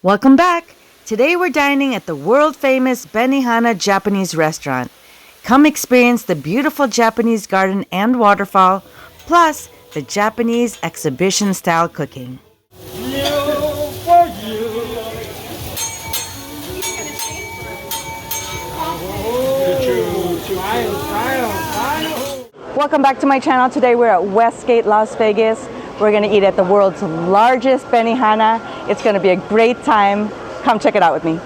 Welcome back! Today we're dining at the world-famous Benihana Japanese restaurant. Come experience the beautiful Japanese garden and waterfall, plus the Japanese exhibition-style cooking. Welcome back to my channel. Today we're at Westgate Las Vegas. We're going to eat at the world's largest Benihana. It's going to be a great time. Come check it out with me.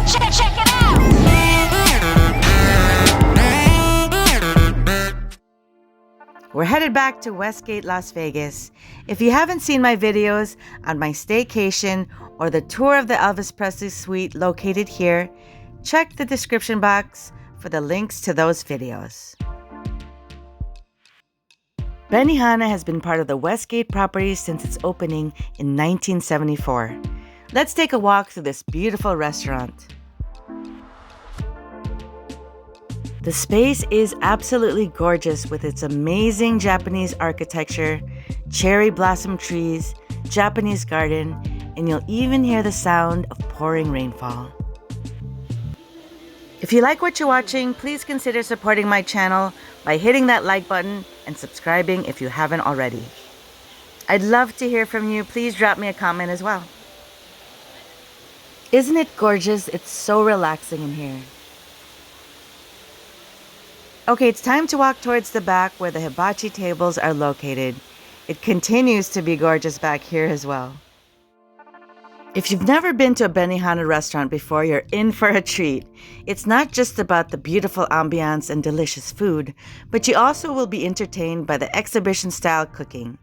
Check it out. We're headed back to Westgate Las Vegas. If you haven't seen my videos on my staycation or the tour of the Elvis Presley suite located here, check the description box for the links to those videos. Benihana has been part of the Westgate property since its opening in 1974. Let's take a walk through this beautiful restaurant. The space is absolutely gorgeous with its amazing Japanese architecture, cherry blossom trees, Japanese garden, and you'll even hear the sound of pouring rainfall. If you like what you're watching, please consider supporting my channel by hitting that like button and subscribing if you haven't already. I'd love to hear from you. Please drop me a comment as well. Isn't it gorgeous? It's so relaxing in here. Okay, it's time to walk towards the back where the hibachi tables are located. It continues to be gorgeous back here as well. If you've never been to a Benihana restaurant before, you're in for a treat. It's not just about the beautiful ambiance and delicious food, but you also will be entertained by the exhibition-style cooking.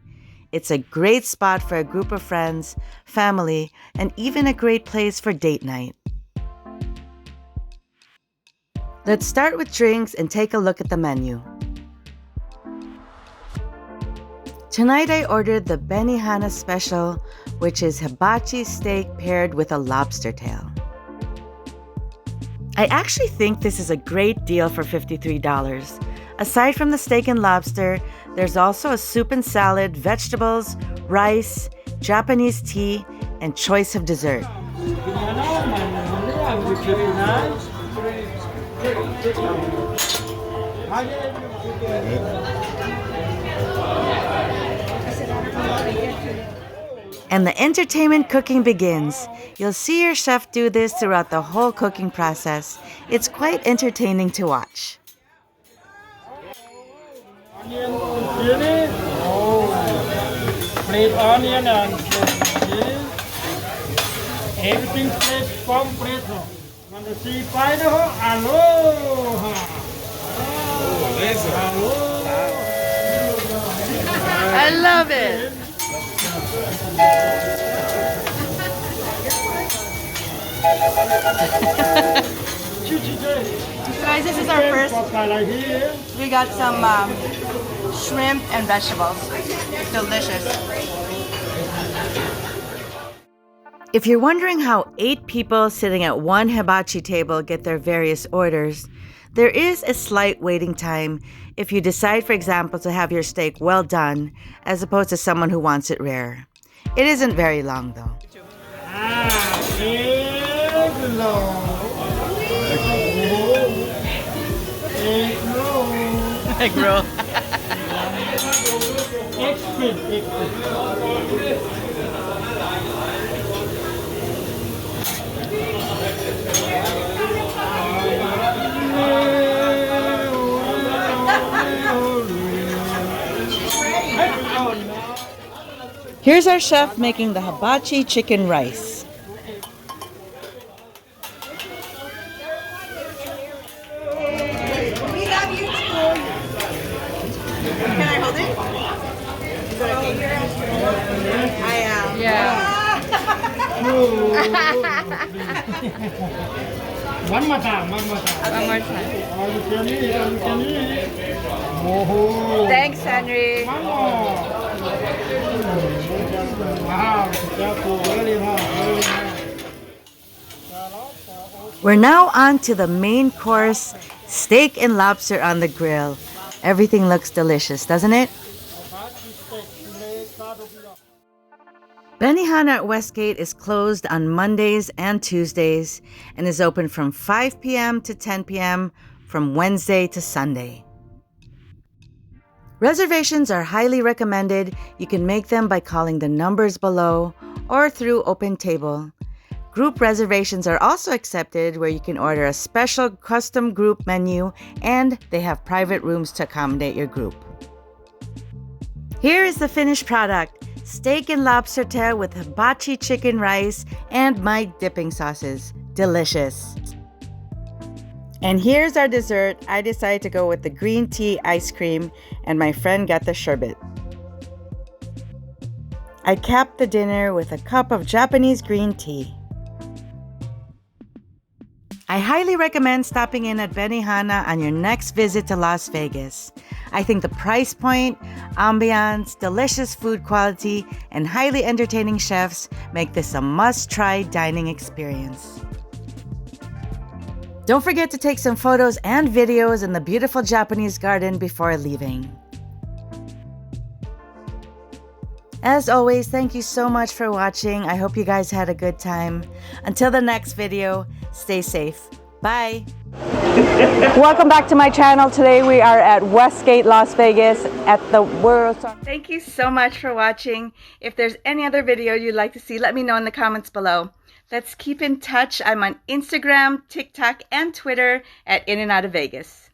It's a great spot for a group of friends, family, and even a great place for date night. Let's start with drinks and take a look at the menu. Tonight I ordered the Benihana Special, which is hibachi steak paired with a lobster tail. I actually think this is a great deal for $53. Aside from the steak and lobster, there's also a soup and salad, vegetables, rice, Japanese tea, and choice of dessert. And the entertainment cooking begins. You'll see your chef do this throughout the whole cooking process. It's quite entertaining to watch. Onion chili, fried onion and chili. Everything fresh from Fresno. Want to see final? Aloha. I love it! Guys, this is our first. We got some shrimp and vegetables. Delicious. If you're wondering how 8 people sitting at one hibachi table get their various orders, there is a slight waiting time if you decide, for example, to have your steak well done as opposed to someone who wants it rare. It isn't very long though. Egg roll. Here's our chef making the hibachi chicken rice. We love you too. Can I hold it? Is it okay? I am. Yeah. One more time. One more time. All you can eat, all you can eat. Oh. Thanks, Henry. One more. Wow, careful, very hard, very hard. We're now on to the main course, steak and lobster on the grill. Everything looks delicious, doesn't it? Benihana at Westgate is closed on Mondays and Tuesdays and is open from 5 p.m. to 10 p.m. from Wednesday to Sunday. Reservations are highly recommended. You can make them by calling the numbers below or through OpenTable. Group reservations are also accepted, where you can order a special custom group menu and they have private rooms to accommodate your group. Here is the finished product: steak and lobster tail with hibachi chicken rice and my dipping sauces. Delicious. And here's our dessert. I decided to go with the green tea ice cream and my friend got the sherbet. I capped the dinner with a cup of Japanese green tea. I highly recommend stopping in at Benihana on your next visit to Las Vegas. I think the price point, ambiance, delicious food quality, and highly entertaining chefs make this a must-try dining experience. Don't forget to take some photos and videos in the beautiful Japanese garden before leaving. As always, thank you so much for watching. I hope you guys had a good time. Until the next video, stay safe. Bye. Welcome back to my channel. Today we are at Westgate Las Vegas at the World. Thank you so much for watching. If there's any other video you'd like to see, let me know in the comments below. Let's keep in touch. I'm on Instagram, TikTok, and Twitter at In and Out of Vegas.